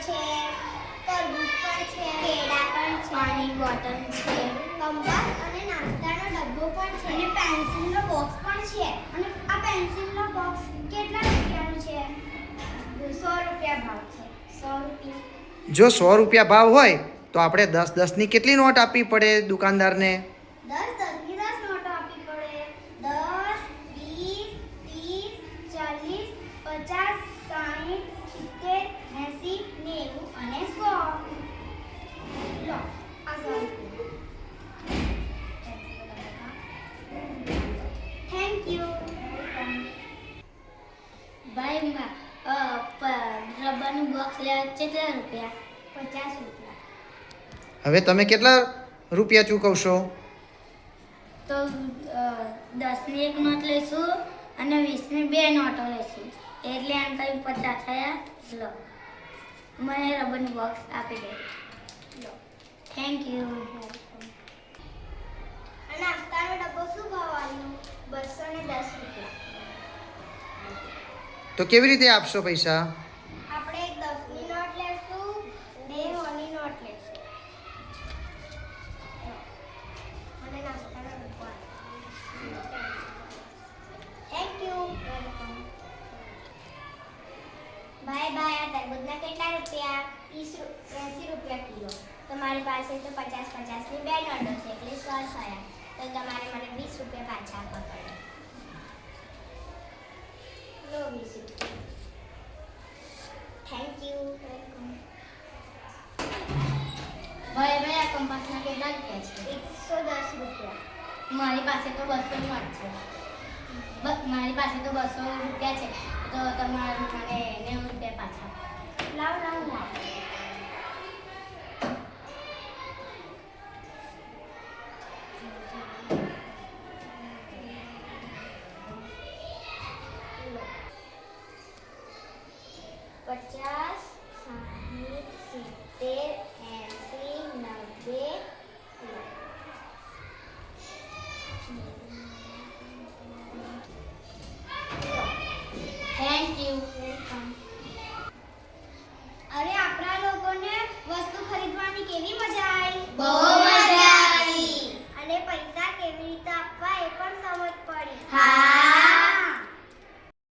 છે, તરબૂચ પણ છે, કેળા પણ છે, પાણી બોટલ છે, કંપાસ અને નાસ્તાનો ડબ્બો પણ છે અને પેન્સિલનો બોક્સ પણ છે. અને આ પેન્સિલનો બોક્સ કેટલા રૂપિયાનું છે? 100 રૂપિયા ભાવ છે. 100 રૂપિયા. જો 100 રૂપિયા ભાવ હોય તો આપણે 10-10ની કેટલી નોટ આપવી પડે દુકાનદારને? 10-10ની 10 નોટો આપવી પડે. 10, 20, 30, 40, 50, 60, 70, 80, 90 અને 100. લો આ 100 રૂપિયા. Thank you. ભાઈ રબરનું બોક્સ લેવા કેટલા રૂપિયા? 50 રૂપિયા. હવે તમે કેટલા રૂપિયા ચૂકવશો? તો 10ની 1 નોટ લઈશું અને 20ની 2 નોટો લઈશું. એટલે આમ કરી 50 થયા. લો મને રબરનું બોક્સ આપી દે. લો થેન્ક યુ. આ નાસ્તાનો ડબ્બો શું ભાવ આવ્યો? 210 રૂપિયા. તો કેવી રીતે આપશો પૈસા? આપણે 10ની નોટ લેશું, 2 100ની નોટ લેશું. મને નાસ્તાનો ડબ્બો આપ્યો. Thank you. Bye bye. આ તરબૂચના કેટલા રૂપિયા? 80 રૂપિયા કિલો. તમારી પાસે તો 50-50ની 2 નોટો છે એટલે 100 થયા. તો તમારે મને 20 રૂપિયા પાછા આપવા પડે. લો 20 રૂપિયા. Thank you. વેલકમ. ભાઈ આ કંપાસના કેટલા રૂપિયા છે? 110 રૂપિયા. મારી પાસે તો 200 નોટ છે. મારી પાસે તો 200 રૂપિયા છે. તો તમારે મને 90 રૂપિયા પાછા. લાવ હું આપું.